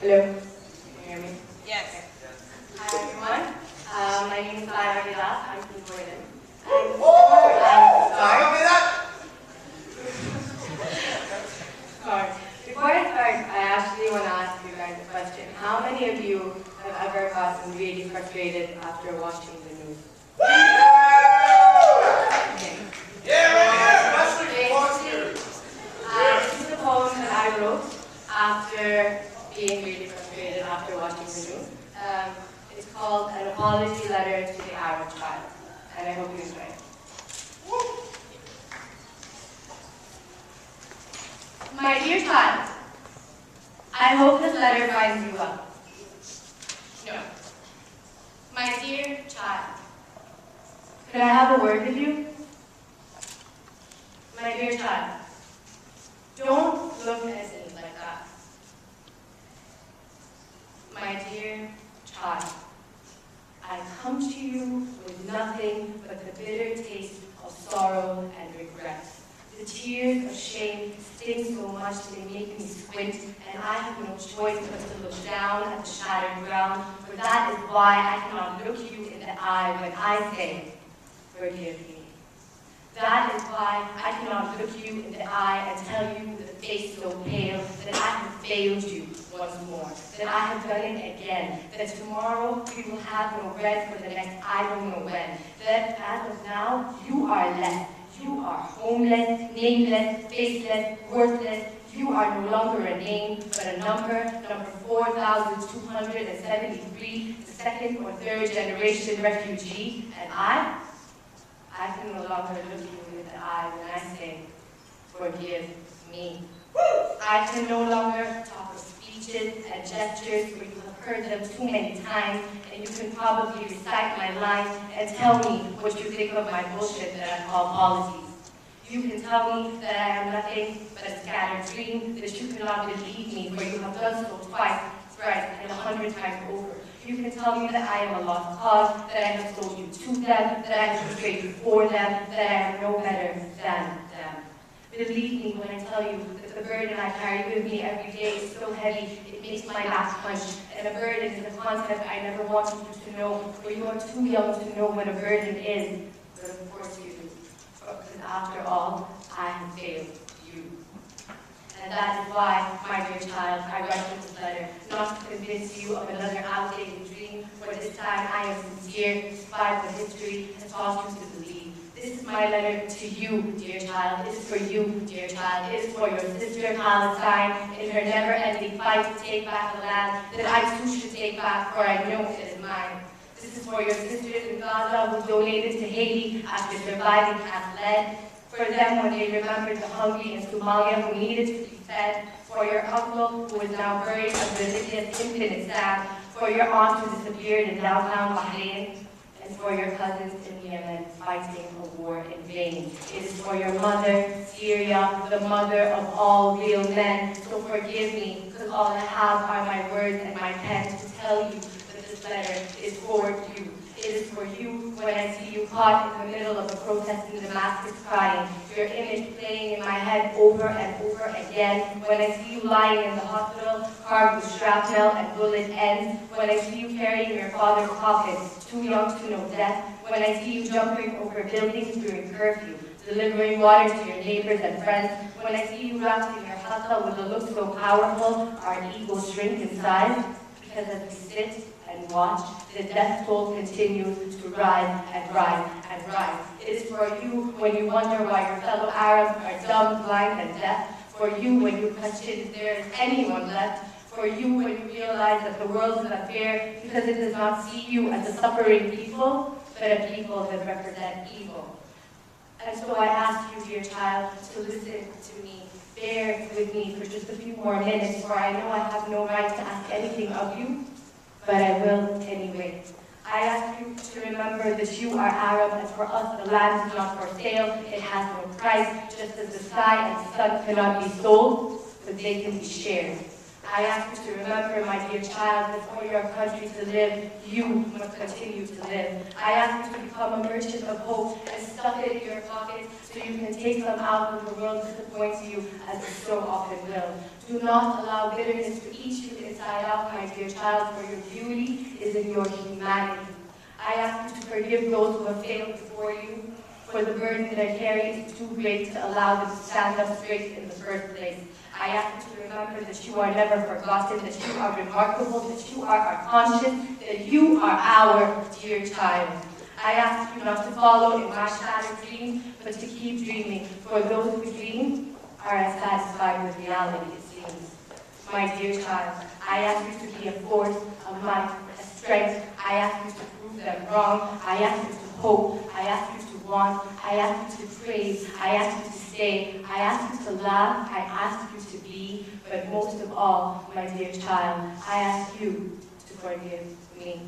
Hello, can you hear me? Yes. Hi everyone, my name is Sara Obiedat, I'm from Jordan. Sorry. Before I start, I actually want to ask you guys a question. How many of you have ever gotten really frustrated after watching the news? Okay. This is a poem that I wrote after being really frustrated after watching the news. It's called An Apology Letter to the Arab Child, and I hope you enjoy it. My dear child, I hope this letter finds you well. No. My dear child, could I have a word with you? My dear child, don't look at me like that. My dear child, I come to you with nothing but the bitter taste of sorrow and regret. The tears of shame sting so much they make me squint, and I have no choice but to look down at the shattered ground, for that is why I cannot look you in the eye when I say, forgive me. That is why I cannot look you in the eye and tell you with a face so pale that I have failed you once more, that I have done it again, that tomorrow we will have no bread for the next I don't know when, that as of now you are less. You are homeless, nameless, faceless, worthless. You are no longer a name, but a number 4,273, the second or third generation refugee. And I can no longer look you in the eye when I say, forgive me. I can no longer talk of speeches and gestures where you have heard them too many times, and you can probably recite my lines and tell me what you think of my bullshit that I call policies. You can tell me that I am nothing but a scattered dream, that you cannot believe me, for you have done so twice, thrice, and 100 times over. You can tell me that I am a lost cause, that I have sold you to them, that I have betrayed you for them, that I am no better than them. Believe me when I tell you that the burden I carry with me every day is so heavy, it makes my back punch. And a burden is a concept I never wanted you to know, for you are too young to know what a burden is. But of course you do. Because after all, I have failed you. And that is why, my dear child, I write you this letter, not to convince you of another outdated dream, for this time I am sincere, despite what history has taught you to believe. This is my letter to you, dear child. It is for you, dear child. It is for your sister Palestine in her never-ending fight to take back the land that I too should take back, for I know it is mine. This is for your sisters in Gaza who donated to Haiti after surviving Camp Lead. For them when they remembered the hungry in Somalia who needed to be fed. For your uncle who is now buried under ridiculous infinite sand. For your aunt who disappeared in downtown Bahrain. And for your cousins in Yemen fighting a war in vain. It is for your mother, Syria, the mother of all real men. So forgive me, because all I have are my words and my pen to tell you that this letter is for you. It is for you when I see you caught in the middle of a protest in Damascus crying, your image playing in my head over and over again, when I see you lying in the hospital, carved with shrapnel and bullet ends, when I see you carrying your father's coffin, too young to know death, when I see you jumping over buildings during curfew, delivering water to your neighbors and friends, when I see you wrapped in your hustle with a look so powerful, our egos shrink in size, because as we sit and watch, the death toll continues to rise and rise and rise. It is for you when you wonder why your fellow Arabs are dumb, blind, and deaf. For you when you question if there is anyone left. For you when you realize that the world is unfair because it does not see you as a suffering people, but a people that represent evil. And so I ask you, dear child, to listen to me. Bear with me for just a few more minutes, for I know I have no right to ask anything of you, but I will anyway. I ask you to remember that you are Arab, and for us the land is not for sale, it has no price, just as the sky and the sun cannot be sold, but they can be shared. I ask you to remember, my dear child, that for your country to live, you must continue to live. I ask you to become a merchant of hope and stuff it in your pockets so you can take them out when the world disappoints you, as it so often will. Do not allow bitterness to eat you inside. inside out, my dear child, for your beauty is in your humanity. I ask you to forgive those who have failed before you, for the burden they carry is too great to allow them to stand up straight in the first place. I ask you to remember that you are never forgotten, that you are remarkable, that you are conscious, that you are our dear child. I ask you not to follow in my shattered dreams, but to keep dreaming, for those who dream are as satisfied with reality, it seems. My dear child, I ask you to be a force, a might, a strength. I ask you to prove them wrong. I ask you to hope. I ask you to want. I ask you to praise. I ask you to stay. I ask you to laugh. I ask you to be. But most of all, my dear child, I ask you to forgive me.